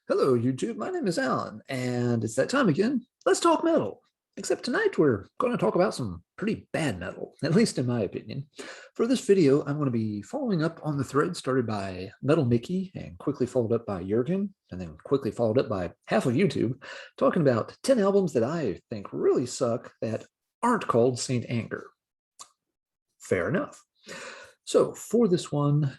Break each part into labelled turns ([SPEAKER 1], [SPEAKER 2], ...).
[SPEAKER 1] Hello, YouTube. My name is Alan, and it's that time again. Let's talk metal. Except tonight we're going to talk about some pretty bad metal, at least in my opinion. For this video, I'm going to be following up on the thread started by Metal Mickey and quickly followed up by Jurgen, and then quickly followed up by half of YouTube, talking about 10 albums that I think really suck that aren't called Saint Anger. Fair enough. So for this one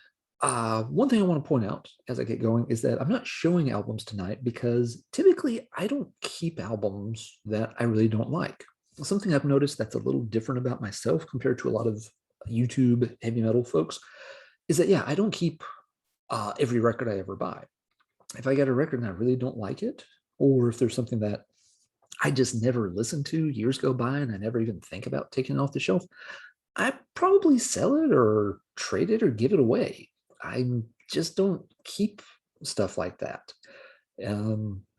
[SPEAKER 1] thing I want to point out as I get going is that I'm not showing albums tonight because typically I don't keep albums that I really don't like. Something I've noticed that's a little different about myself compared to a lot of YouTube heavy metal folks is that, yeah, I don't keep every record I ever buy. If I get a record and I really don't like it, or if there's something that I just never listened to, years go by and I never even think about taking it off the shelf, I probably sell it or trade it or give it away. I just don't keep stuff like that.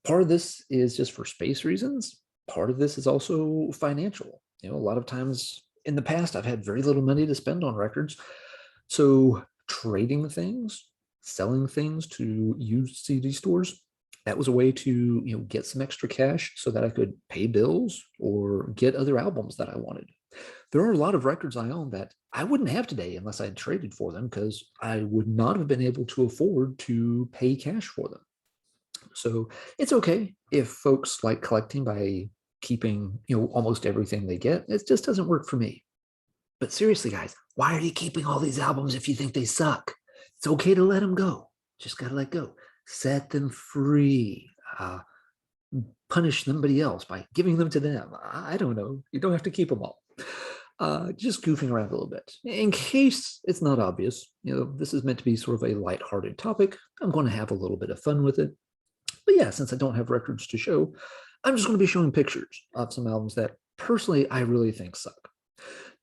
[SPEAKER 1] Part of this is just for space reasons. Part of this is also financial. A lot of times in the past, I've had very little money to spend on records. So trading things, selling things to used CD stores, that was a way to get some extra cash so that I could pay bills or get other albums that I wanted. There are a lot of records I own that I wouldn't have today unless I had traded for them because I would not have been able to afford to pay cash for them. So it's okay if folks like collecting by keeping almost everything they get. It just doesn't work for me. But seriously, guys, why are you keeping all these albums if you think they suck? It's okay to let them go. Just gotta let go. Set them free. Punish somebody else by giving them to them. I don't know. You don't have to keep them all. Just goofing around a little bit. In case it's not obvious, this is meant to be sort of a lighthearted topic. I'm going to have a little bit of fun with it. But yeah, since I don't have records to show, I'm just going to be showing pictures of some albums that personally I really think suck.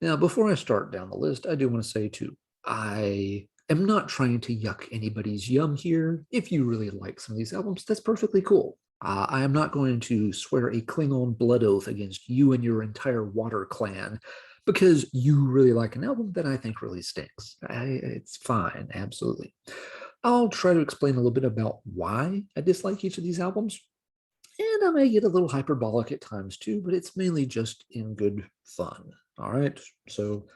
[SPEAKER 1] Now, before I start down the list, I do want to say too, I am not trying to yuck anybody's yum here. If you really like some of these albums, that's perfectly cool. I am not going to swear a Klingon blood oath against you and your entire water clan because you really like an album that I think really stinks. It's fine, absolutely. I'll try to explain a little bit about why I dislike each of these albums. And I may get a little hyperbolic at times too, but it's mainly just in good fun. All right, so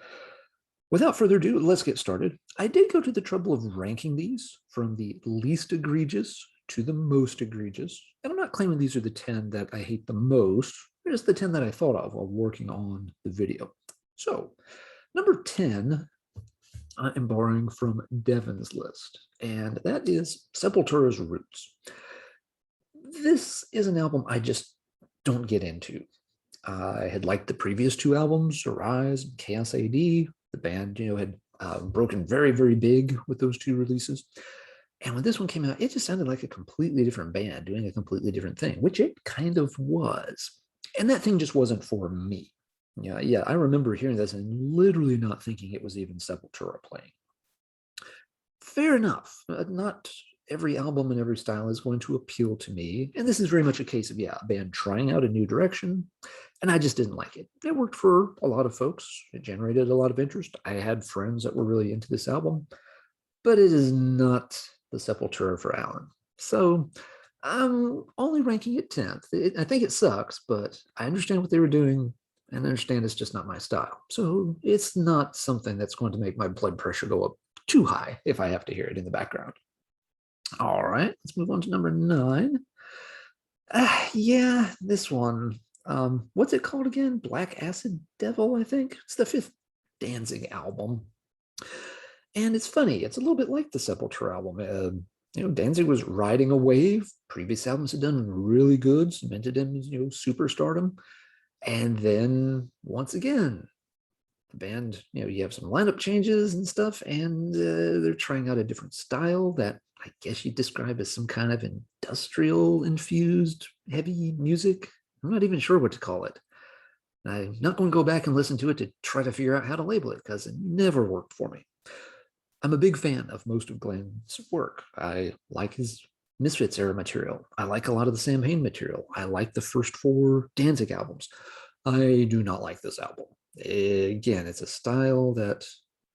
[SPEAKER 1] without further ado, let's get started. I did go to the trouble of ranking these from the least egregious to the most egregious. And I'm not claiming these are the 10 that I hate the most. They're just the 10 that I thought of while working on the video. So number 10, I am borrowing from Devin's list, and that is Sepultura's Roots. This is an album I just don't get into. I had liked the previous two albums, Arise and Chaos AD. The band, had broken very, very big with those two releases. And when this one came out, it just sounded like a completely different band doing a completely different thing, which it kind of was. And that thing just wasn't for me. Yeah, I remember hearing this and literally not thinking it was even Sepultura playing. Fair enough. Not every album and every style is going to appeal to me. And this is very much a case of, a band trying out a new direction. And I just didn't like it. It worked for a lot of folks. It generated a lot of interest. I had friends that were really into this album, but it is not the Sepultura for Alan. So I'm only ranking it 10th. I think it sucks, but I understand what they were doing and I understand it's just not my style. So it's not something that's going to make my blood pressure go up too high if I have to hear it in the background. All right, let's move on to number 9. Yeah, this one. What's it called again? Black Acid Devil, I think. It's the 5th Danzig album. And it's funny, it's a little bit like the Sepultura album. Danzig was riding a wave. Previous albums had done really good, cemented him as, superstardom. And then once again, the band, you have some lineup changes and stuff, and they're trying out a different style that I guess you'd describe as some kind of industrial infused heavy music. I'm not even sure what to call it. I'm not going to go back and listen to it to try to figure out how to label it because it never worked for me. I'm a big fan of most of Glenn's work. I like his Misfits era material. I like a lot of the Sam Hain material. I like the first 4 Danzig albums. I do not like this album. Again, it's a style that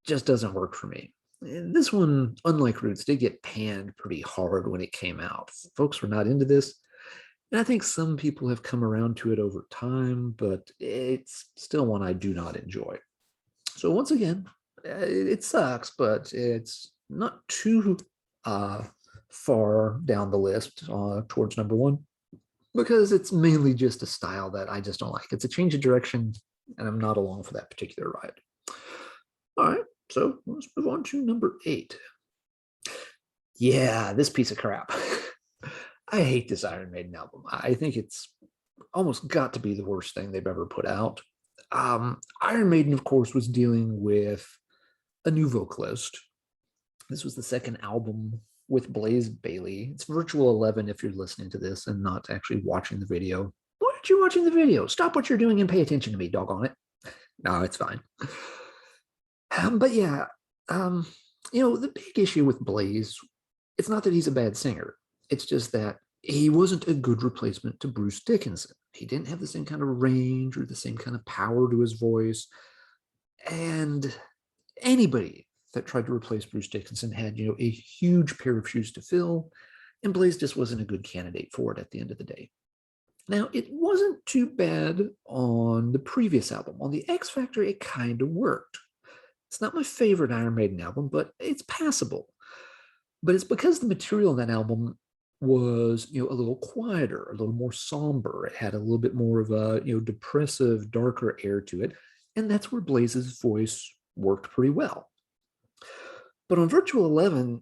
[SPEAKER 1] just doesn't work for me. And this one, unlike Roots, did get panned pretty hard when it came out. Folks were not into this. And I think some people have come around to it over time, but it's still one I do not enjoy. So once again, it sucks, but it's not too far down the list towards number one because it's mainly just a style that I just don't like. It's a change of direction, and I'm not along for that particular ride. All right, so let's move on to number 8. Yeah, this piece of crap. I hate this Iron Maiden album. I think it's almost got to be the worst thing they've ever put out. Iron Maiden, of course, was dealing with a new vocalist. This was the second album with Blaze Bayley. It's Virtual 11 if you're listening to this and not actually watching the video. Why aren't you watching the video? Stop what you're doing and pay attention to me, doggone it. No, it's fine. But yeah, the big issue with Blaze, it's not that he's a bad singer. It's just that he wasn't a good replacement to Bruce Dickinson. He didn't have the same kind of range or the same kind of power to his voice. And anybody that tried to replace Bruce Dickinson had, a huge pair of shoes to fill, and Blaze just wasn't a good candidate for it at the end of the day. Now, it wasn't too bad on the previous album. On the X Factor, it kind of worked. It's not my favorite Iron Maiden album, but it's passable. But it's because the material in that album was, a little quieter, a little more somber. It had a little bit more of a, depressive, darker air to it. And that's where Blaze's voice worked pretty well. But on Virtual 11,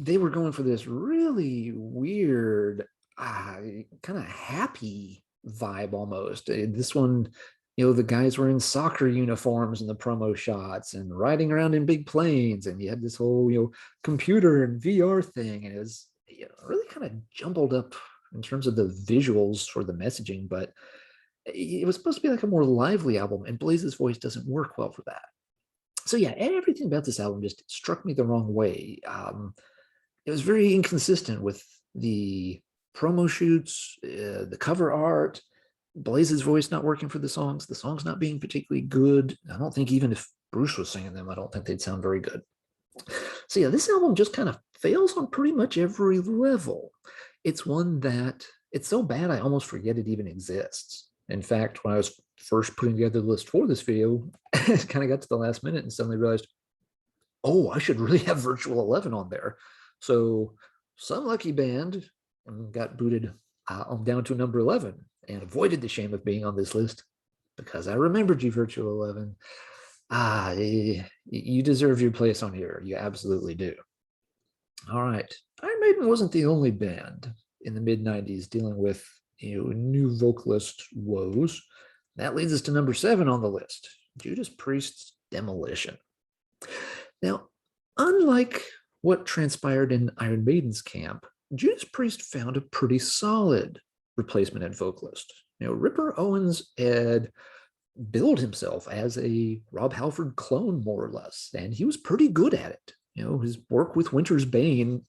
[SPEAKER 1] they were going for this really weird, kind of happy vibe almost. This one, the guys were in soccer uniforms in the promo shots and riding around in big planes. And you had this whole, computer and VR thing. And it was really kind of jumbled up in terms of the visuals for the messaging. But it was supposed to be like a more lively album. And Blaze's voice doesn't work well for that. So yeah, everything about this album just struck me the wrong way. It was very inconsistent with the promo shoots, the cover art, Blaze's voice not working for the songs not being particularly good. I don't think even if Bruce was singing them, I don't think they'd sound very good. So yeah, this album just kind of fails on pretty much every level. It's one that, it's so bad I almost forget it even exists. In fact, when I was first putting together the list for this video, I kind of got to the last minute and suddenly realized, oh, I should really have Virtual 11 on there. So some lucky band got booted down to number 11 and avoided the shame of being on this list because I remembered you, Virtual 11. You deserve your place on here. You absolutely do. All right. Iron Maiden wasn't the only band in the mid-90s dealing with new vocalist woes. That leads us to number 7 on the list, Judas Priest's Demolition. Now, unlike what transpired in Iron Maiden's camp, Judas Priest found a pretty solid replacement at vocalist. Ripper Owens had billed himself as a Rob Halford clone, more or less, and he was pretty good at it. His work with Winter's Bane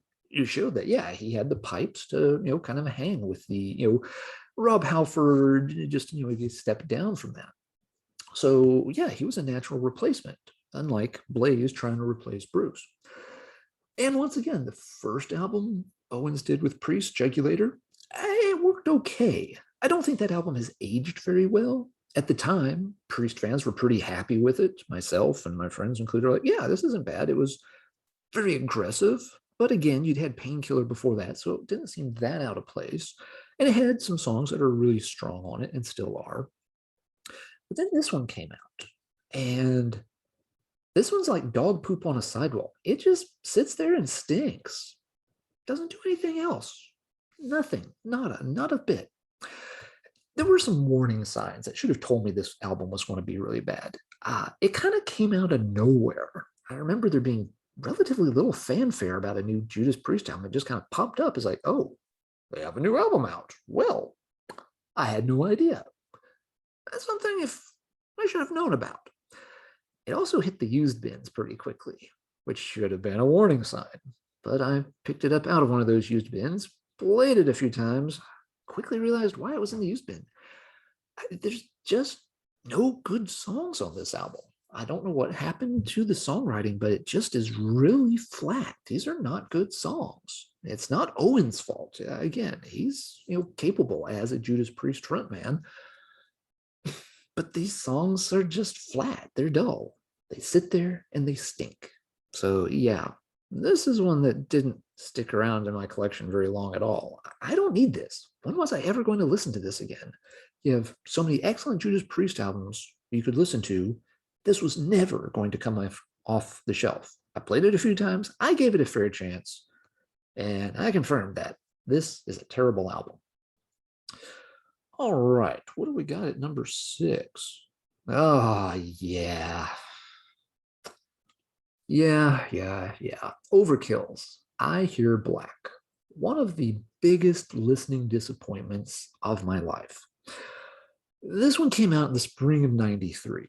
[SPEAKER 1] showed that, yeah, he had the pipes to, kind of hang with the, Rob Halford, just, he stepped down from that. So, yeah, he was a natural replacement, unlike Blaze trying to replace Bruce. And once again, the first album Owens did with Priest, Jugulator, it worked okay. I don't think that album has aged very well. At the time, Priest fans were pretty happy with it. Myself and my friends included were like, yeah, this isn't bad. It was very aggressive. But again, you'd had Painkiller before that, so it didn't seem that out of place. And it had some songs that are really strong on it and still are. But then this one came out. And this one's like dog poop on a sidewalk. It just sits there and stinks. Doesn't do anything else. Nothing. Not a bit. There were some warning signs that should have told me this album was going to be really bad. It kind of came out of nowhere. I remember there being relatively little fanfare about a new Judas Priest album. It just kind of popped up as like, oh, they have a new album out. Well, I had no idea. That's something if I should have known about. It also hit the used bins pretty quickly, which should have been a warning sign. But I picked it up out of one of those used bins, played it a few times, quickly realized why it was in the used bin. There's just no good songs on this album. I don't know what happened to the songwriting, but it just is really flat. These are not good songs. It's not Owen's fault. Again, he's capable as a Judas Priest frontman, but these songs are just flat. They're dull. They sit there and they stink. So yeah, this is one that didn't stick around in my collection very long at all. I don't need this. When was I ever going to listen to this again? You have so many excellent Judas Priest albums you could listen to. This was never going to come off the shelf. I played it a few times. I gave it a fair chance, and I confirmed that this is a terrible album. All right, what do we got at number 6? Oh, yeah. Overkill's I Hear Black. One of the biggest listening disappointments of my life. This one came out in the spring of '93,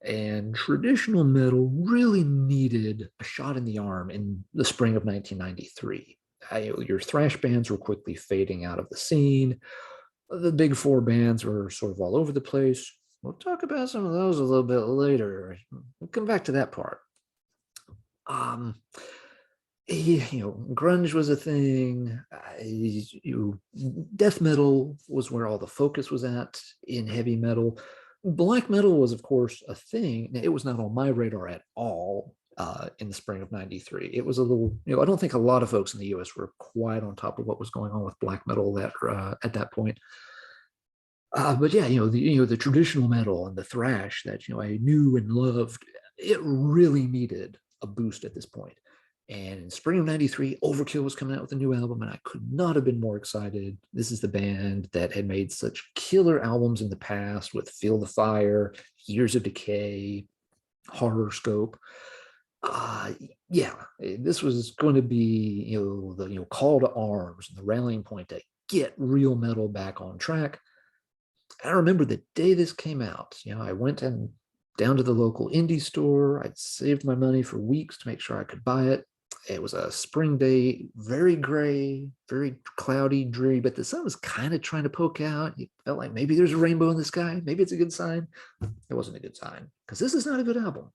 [SPEAKER 1] and traditional metal really needed a shot in the arm in the spring of 1993. Your thrash bands were quickly fading out of the scene. The big four bands were sort of all over the place. We'll talk about some of those a little bit later. We'll come back to that part. Grunge was a thing. Death metal was where all the focus was at in heavy metal. Black metal was, of course, a thing. It was not on my radar at all in the spring of '93. It was a little, I don't think a lot of folks in the U.S. were quite on top of what was going on with black metal at that point. But yeah, the traditional metal and the thrash that I knew and loved, it really needed a boost at this point. And in spring of '93, Overkill was coming out with a new album, and I could not have been more excited. This is the band that had made such killer albums in the past with Feel the Fire, Years of Decay, Horoscope. Yeah, this was going to be the call to arms and the rallying point to get real metal back on track. I remember the day this came out. I went down to the local indie store. I'd saved my money for weeks to make sure I could buy it. It was a spring day, very gray, very cloudy, dreary, but the sun was kind of trying to poke out. You felt like maybe there's a rainbow in the sky. Maybe it's a good sign. It wasn't a good sign because this is not a good album.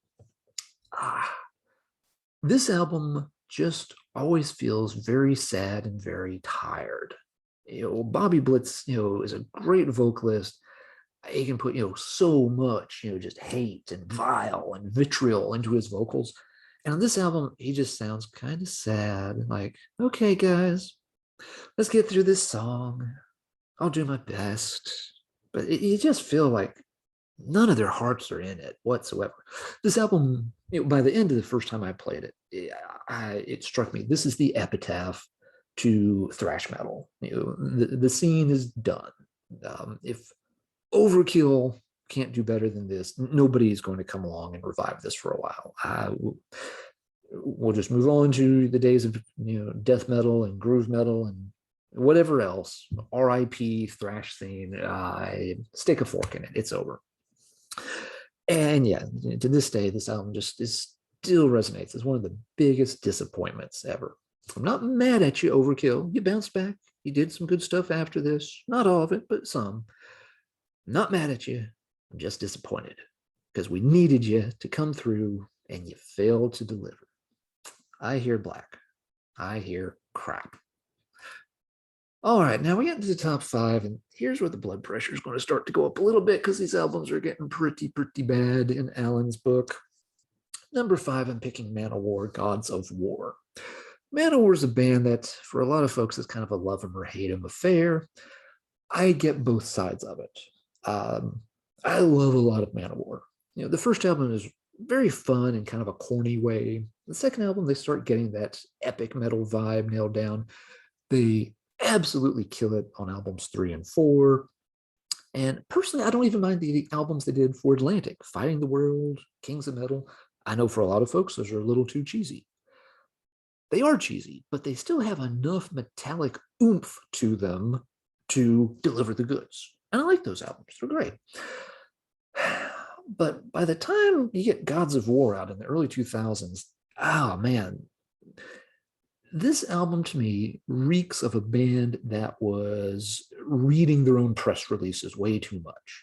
[SPEAKER 1] This album just always feels very sad and very tired. Bobby Blitz, is a great vocalist. He can put, so much, just hate and vile and vitriol into his vocals. And on this album, he just sounds kind of sad. Like, okay, guys, let's get through this song. I'll do my best. But you just feel like none of their hearts are in it whatsoever. This album, by the end of the first time I played it, it struck me, this is the epitaph to thrash metal. The scene is done. If Overkill can't do better than this, nobody's going to come along and revive this for a while. We'll just move on to the days of death metal and groove metal and whatever else. R.I.P. thrash scene. Stick a fork in it. It's over. And yeah, to this day, this album just still resonates as one of the biggest disappointments ever. I'm not mad at you, Overkill. You bounced back. You did some good stuff after this. Not all of it, but some. I'm not mad at you. I'm just disappointed because we needed you to come through and you failed to deliver. I hear black. I hear crap. All right, now we get into the top 5, and here's where the blood pressure is going to start to go up a little bit because these albums are getting pretty bad in Alan's book. Number 5, I'm picking Manowar, Gods of War. Manowar is a band that, for a lot of folks, is kind of a love 'em or hate 'em affair. I get both sides of it. I love a lot of Manowar. The first album is very fun in kind of a corny way. The second album, they start getting that epic metal vibe nailed down. They absolutely kill it on albums 3 and 4. And personally, I don't even mind the albums they did for Atlantic, Fighting the World, Kings of Metal. I know for a lot of folks, those are a little too cheesy. They are cheesy, but they still have enough metallic oomph to them to deliver the goods. And I like those albums. They're great. But by the time you get Gods of War out in the early 2000s, oh man, this album to me reeks of a band that was reading their own press releases way too much.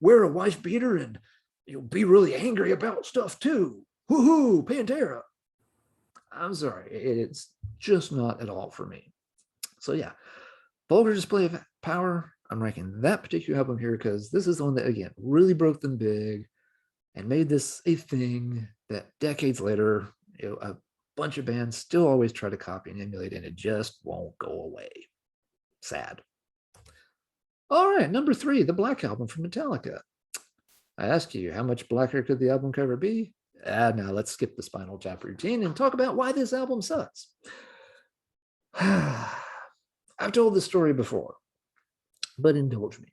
[SPEAKER 1] wear a wife beater and be really angry about stuff too. Woohoo, Pantera. I'm sorry, it's just not at all for me. So yeah, Vulgar Display of Power, I'm ranking that particular album here because this is the one that, again, really broke them big and made this a thing that decades later, a bunch of bands still always try to copy and emulate, and it just won't go away. Sad. All right, number 3, the Black Album from Metallica. I ask you, how much blacker could the album cover be? Now let's skip the Spinal Tap routine and talk about why this album sucks. I've told this story before, but indulge me.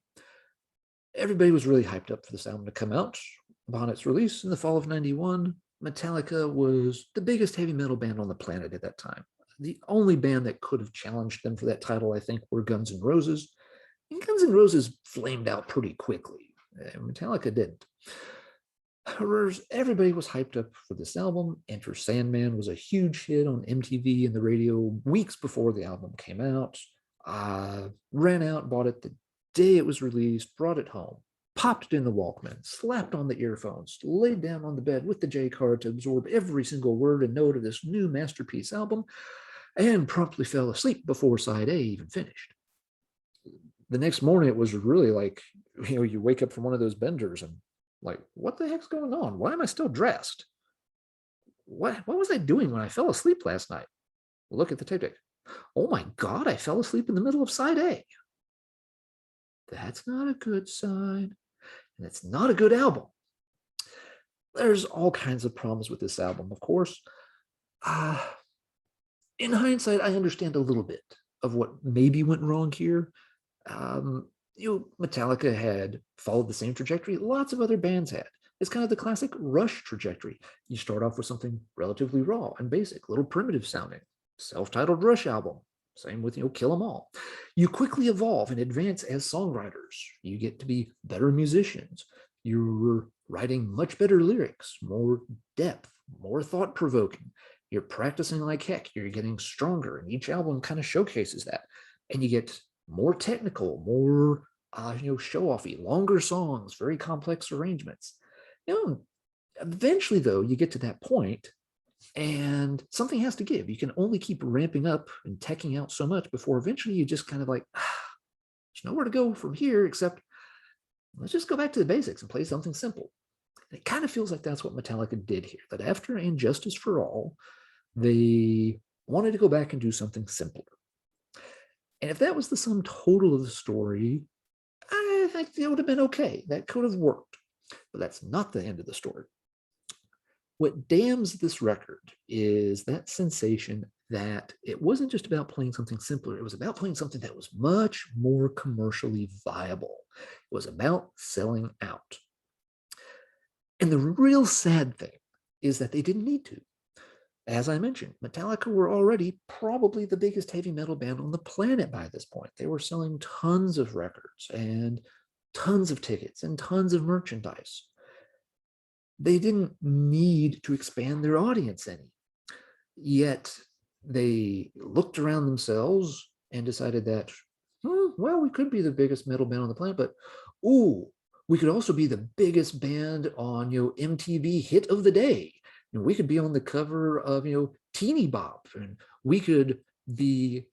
[SPEAKER 1] Everybody was really hyped up for this album to come out. Upon its release in the fall of '91, Metallica was the biggest heavy metal band on the planet at that time. The only band that could have challenged them for that title, I think, were Guns N' Roses. And Guns N' Roses flamed out pretty quickly. Metallica didn't. Everybody was hyped up for this album. Enter Sandman was a huge hit on MTV and the radio weeks before the album came out. Ran out, bought it the day it was released, brought it home, popped it in the Walkman, slapped on the earphones, laid down on the bed with the J card to absorb every single word and note of this new masterpiece album, and promptly fell asleep before side A even finished. The next morning, it was really like, you wake up from one of those benders and like, what the heck's going on? Why am I still dressed? What was I doing when I fell asleep last night? Look at the tape deck. Oh my God, I fell asleep in the middle of side A. That's not a good sign. And it's not a good album. There's all kinds of problems with this album, of course. In hindsight, I understand a little bit of what maybe went wrong here. Metallica had followed the same trajectory lots of other bands had. It's kind of the classic Rush trajectory. You start off with something relatively raw and basic, little primitive sounding, self-titled Rush album. Same with, Kill 'Em All. You quickly evolve and advance as songwriters. You get to be better musicians. You're writing much better lyrics, more depth, more thought-provoking. You're practicing like heck. You're getting stronger, and each album kind of showcases that. And you get more technical, more show-offy, longer songs, very complex arrangements. Eventually, though, you get to that point, and something has to give. You can only keep ramping up and teching out so much before eventually you just kind of like, there's nowhere to go from here except let's just go back to the basics and play something simple. And it kind of feels like that's what Metallica did here, that after Injustice for All, they wanted to go back and do something simpler. And if that was the sum total of the story, I think it would have been okay. That could have worked. But that's not the end of the story. What damns this record is that sensation that it wasn't just about playing something simpler. It was about playing something that was much more commercially viable. It was about selling out. And the real sad thing is that they didn't need to. As I mentioned, Metallica were already probably the biggest heavy metal band on the planet by this point. They were selling tons of records and tons of tickets and tons of merchandise. They didn't need to expand their audience any. Yet they looked around themselves and decided that, well, we could be the biggest metal band on the planet, but we could also be the biggest band on MTV Hit of the Day. And we could be on the cover of Teeny Bop, and we could be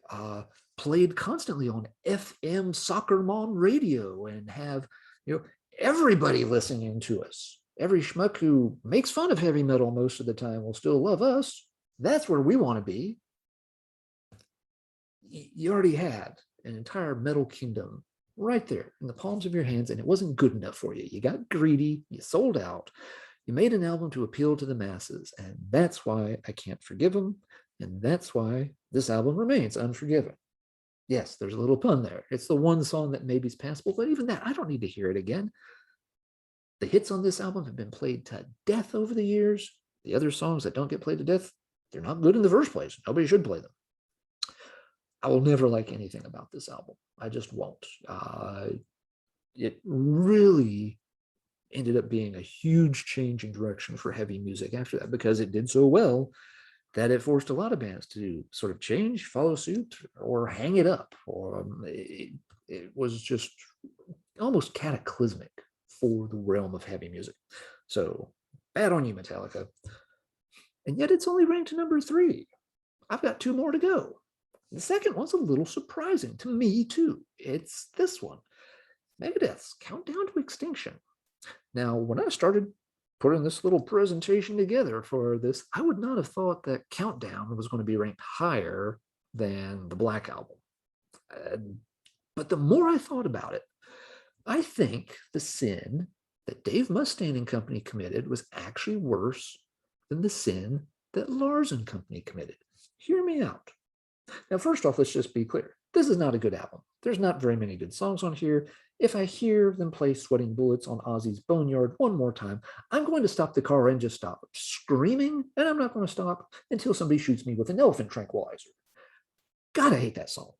[SPEAKER 1] played constantly on FM Soccer Mom radio and have everybody listening to us. Every schmuck who makes fun of heavy metal most of the time will still love us. That's where we want to be. You already had an entire metal kingdom right there in the palms of your hands, and it wasn't good enough for you. You got greedy, you sold out, you made an album to appeal to the masses, and that's why I can't forgive them, and that's why this album remains unforgiven. Yes, there's a little pun there. It's the one song that maybe is passable, but even that, I don't need to hear it again. The hits on this album have been played to death over the years. The other songs that don't get played to death, they're not good in the first place. Nobody should play them. I will never like anything about this album. I just won't. It really ended up being a huge change in direction for heavy music after that, because it did so well that it forced a lot of bands to sort of change, follow suit, or hang it up. Or it was just almost cataclysmic for the realm of heavy music. So bad on you, Metallica. And yet it's only ranked number 3. I've got 2 more to go. The second one's a little surprising to me too. It's this one, Megadeth's Countdown to Extinction. Now, when I started putting this little presentation together for this, I would not have thought that Countdown was going to be ranked higher than the Black Album. But the more I thought about it, I think the sin that Dave Mustaine and company committed was actually worse than the sin that Lars and company committed. Hear me out. Now, first off, let's just be clear. This is not a good album. There's not very many good songs on here. If I hear them play Sweating Bullets on Ozzy's Boneyard one more time, I'm going to stop the car and just stop screaming, and I'm not going to stop until somebody shoots me with an elephant tranquilizer. God, I hate that song.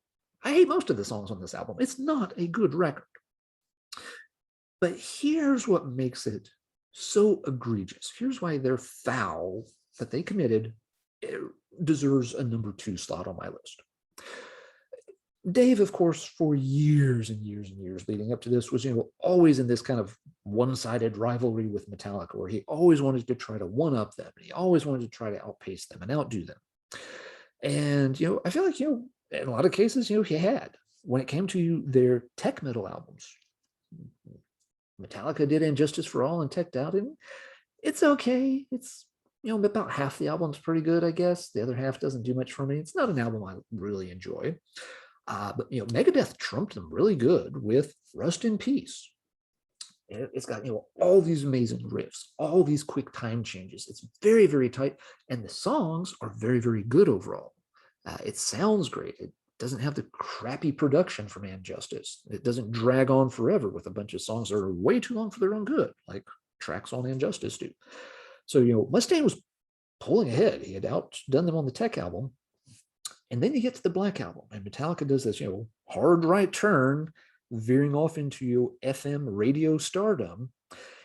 [SPEAKER 1] I hate most of the songs on this album. It's not a good record. But here's what makes it so egregious. Here's why their foul that they committed deserves a number 2 slot on my list. Dave, of course, for years and years and years leading up to this was, always in this kind of one-sided rivalry with Metallica, where he always wanted to try to one-up them. And he always wanted to try to outpace them and outdo them. And, I feel like, in a lot of cases, he had. When it came to their tech metal albums, Metallica did Injustice for All and teched out, and it's okay. It's, about half the album's pretty good, I guess. The other half doesn't do much for me. It's not an album I really enjoy. But, Megadeth trumped them really good with Rust in Peace. It's got, all these amazing riffs, all these quick time changes. It's very, very tight. And the songs are very, very good overall. It sounds great. It doesn't have the crappy production from Injustice. It doesn't drag on forever with a bunch of songs that are way too long for their own good, like tracks on Injustice do. So, Mustaine was pulling ahead. He had outdone them on the tech album. And then you get to the Black Album, and Metallica does this, hard right turn, veering off into FM radio stardom.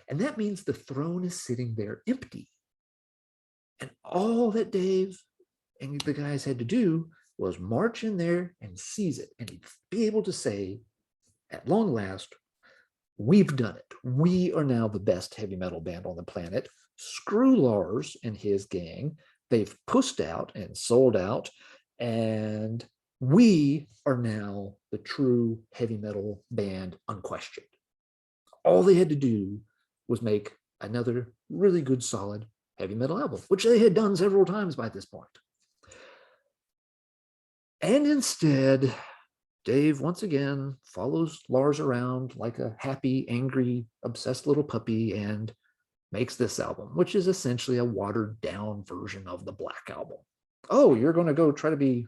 [SPEAKER 1] And that means the throne is sitting there empty. And all that Dave and the guys had to do was march in there and seize it. And he'd be able to say, at long last, we've done it. We are now the best heavy metal band on the planet. Screw Lars and his gang. They've pushed out and sold out. And we are now the true heavy metal band, unquestioned. All they had to do was make another really good, solid heavy metal album, which they had done several times by this point. And instead, Dave once again follows Lars around like a happy, angry, obsessed little puppy and makes this album, which is essentially a watered down version of the Black Album. Oh, you're going to go try to be,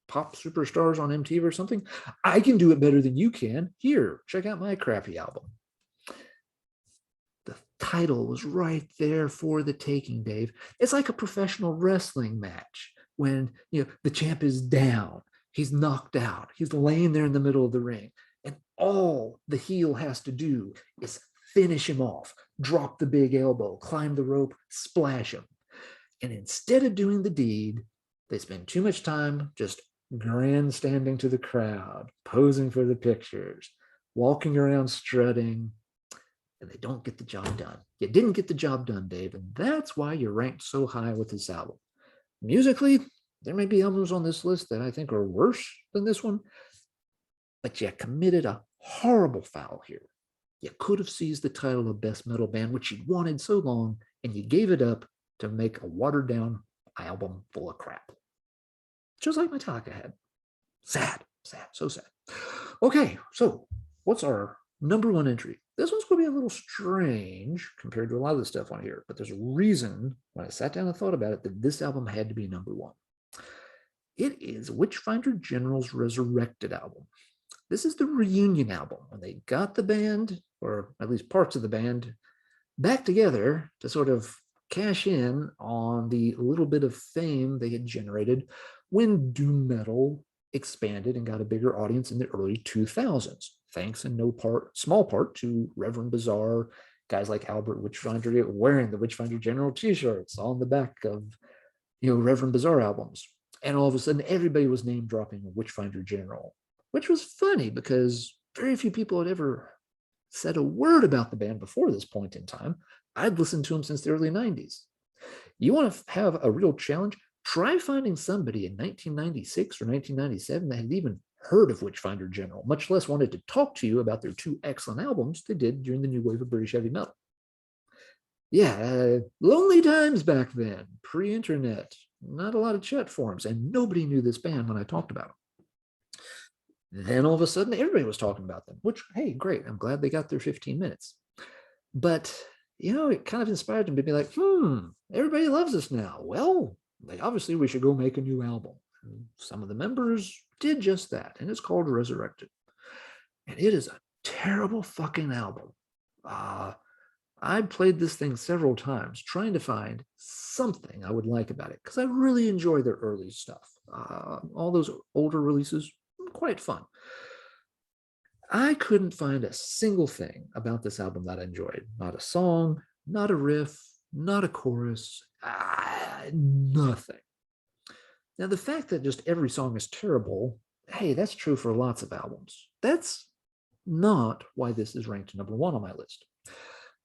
[SPEAKER 1] pop superstars on MTV or something? I can do it better than you can. Here, check out my crappy album. The title was right there for the taking, Dave. It's like a professional wrestling match when, the champ is down. He's knocked out. He's laying there in the middle of the ring. And all the heel has to do is finish him off, drop the big elbow, climb the rope, splash him. And instead of doing the deed, they spend too much time just grandstanding to the crowd, posing for the pictures, walking around strutting, and they don't get the job done. You didn't get the job done, Dave, and that's why you're ranked so high with this album. Musically, there may be albums on this list that I think are worse than this one, but you committed a horrible foul here. You could have seized the title of Best Metal Band, which you wanted so long, and you gave it up to make a watered-down album full of crap. Just like Metallica had. Sad, so sad. Okay, so what's our number 1 entry? This one's going to be a little strange compared to a lot of the stuff on here, but there's a reason when I sat down and thought about it that this album had to be number 1. It is Witchfinder General's Resurrected album. This is the reunion album when they got the band, or at least parts of the band, back together to sort of cash in on the little bit of fame they had generated when doom metal expanded and got a bigger audience in the early 2000s, thanks in no small part to Reverend Bizarre, guys like Albert Witchfinder wearing the Witchfinder General t-shirts on the back of Reverend Bizarre albums. And all of a sudden, everybody was name dropping Witchfinder General, which was funny because very few people had ever said a word about the band before this point in time, I'd listened to them since the early 90s. You want to have a real challenge? Try finding somebody in 1996 or 1997 that had even heard of Witchfinder General, much less wanted to talk to you about their two excellent albums they did during the new wave of British heavy metal. Yeah, lonely times back then, pre-internet, not a lot of chat forums, and nobody knew this band when I talked about them. Then all of a sudden, everybody was talking about them, which, hey, great. I'm glad they got their 15 minutes. But, it kind of inspired them to be like, everybody loves us now. Well, obviously we should go make a new album. And some of the members did just that, and it's called Resurrected. And it is a terrible fucking album. I played this thing several times trying to find something I would like about it because I really enjoy their early stuff. All those older releases, quite fun. I couldn't find a single thing about this album that I enjoyed. Not a song, not a riff, not a chorus, nothing. Now, the fact that just every song is terrible, hey, that's true for lots of albums. That's not why this is ranked number one on my list.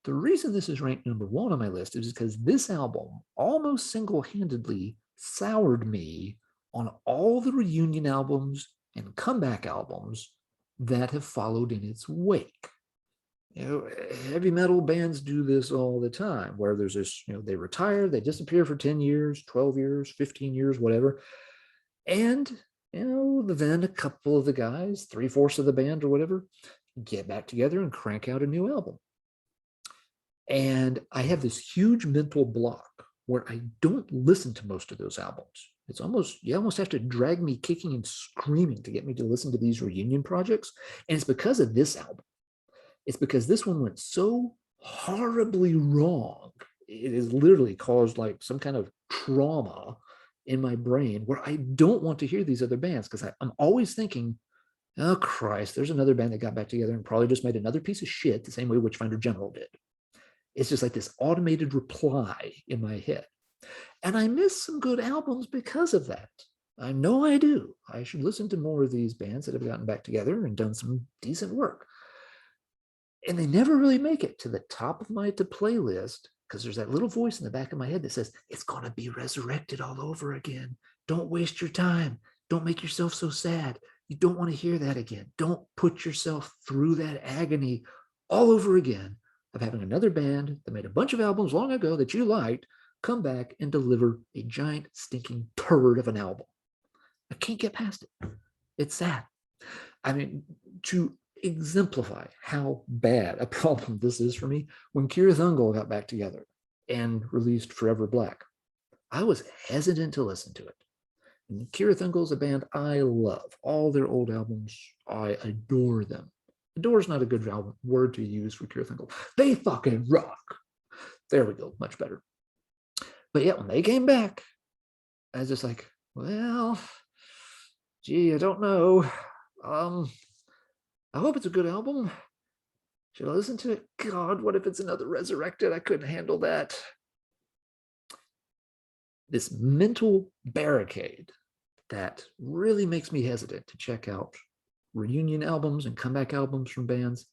[SPEAKER 1] The reason this is ranked number one on my list is because this album almost single-handedly soured me on all the reunion albums and comeback albums that have followed in its wake. Heavy metal bands do this all the time, where there's this, they retire, they disappear for 10 years, 12 years, 15 years, whatever. And, then a couple of the guys, 3/4 of the band or whatever, get back together and crank out a new album. And I have this huge mental block where I don't listen to most of those albums. It's you almost have to drag me kicking and screaming to get me to listen to these reunion projects. And it's because of this album. It's because this one went so horribly wrong. It has literally caused like some kind of trauma in my brain where I don't want to hear these other bands because I'm always thinking, oh Christ, there's another band that got back together and probably just made another piece of shit the same way Witchfinder General did. It's just like this automated reply in my head. And I miss some good albums because of that. I know I do. I should listen to more of these bands that have gotten back together and done some decent work. And they never really make it to the top of my to-play list because there's that little voice in the back of my head that says, it's going to be resurrected all over again. Don't waste your time. Don't make yourself so sad. You don't want to hear that again. Don't put yourself through that agony all over again of having another band that made a bunch of albums long ago that you liked come back and deliver a giant stinking turd of an album. I can't get past it. It's sad. I mean, to exemplify how bad a problem this is for me, when Kira Thungal got back together and released Forever Black, I was hesitant to listen to it. And Kira Thungal is a band I love. All their old albums, I adore them. Adore is not a good word to use for Kira Thungal. They fucking rock. There we go, much better. But yeah, when they came back, I was just like, well, gee, I don't know. I hope it's a good album. Should I listen to it? God, what if it's another Resurrected? I couldn't handle that. This mental barricade that really makes me hesitant to check out reunion albums and comeback albums from bands.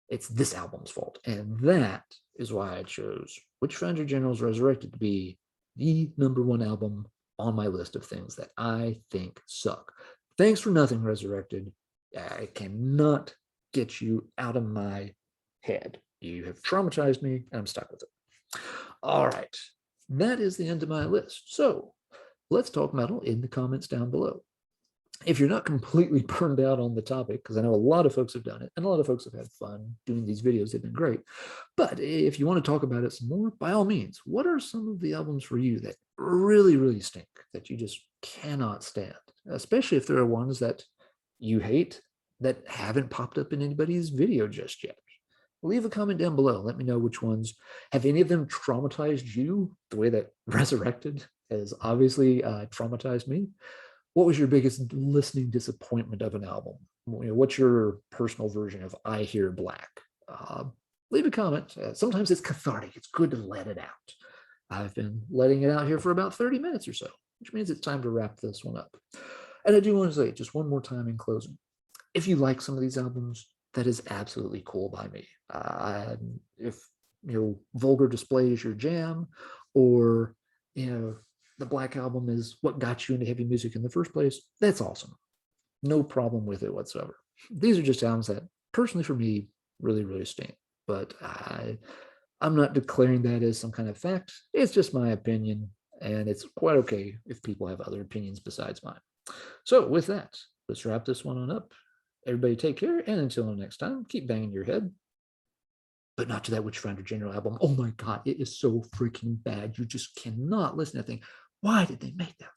[SPEAKER 1] It's this album's fault. And that is why I chose Witchfinder General's Resurrected to be the number one album on my list of things that I think suck. Thanks for nothing, Resurrected. I cannot get you out of my head. You have traumatized me, and I'm stuck with it. All right, that is the end of my list. So let's talk metal in the comments down below. If you're not completely burned out on the topic, because I know a lot of folks have done it, and a lot of folks have had fun doing these videos, they've been great. But if you want to talk about it some more, by all means, what are some of the albums for you that really, really stink, that you just cannot stand? Especially if there are ones that you hate that haven't popped up in anybody's video just yet. Leave a comment down below. Let me know which ones. Have any of them traumatized you the way that Resurrected has obviously traumatized me? What was your biggest listening disappointment of an album? What's your personal version of I Hear Black? Leave a comment. Sometimes it's cathartic. It's good to let it out. I've been letting it out here for about 30 minutes or so, which means it's time to wrap this one up. And I do want to say just one more time in closing, if you like some of these albums, that is absolutely cool by me. If Vulgar Display is your jam, or the Black Album is what got you into heavy music in the first place, that's awesome. No problem with it whatsoever. These are just albums that, personally for me, really, really stink. But I'm not declaring that as some kind of fact. It's just my opinion, and it's quite okay if people have other opinions besides mine. So with that, let's wrap this one on up. Everybody take care, and until next time, keep banging your head. But not to that Witchfinder General album. Oh my God, it is so freaking bad. You just cannot listen to that thing. Why did they make that?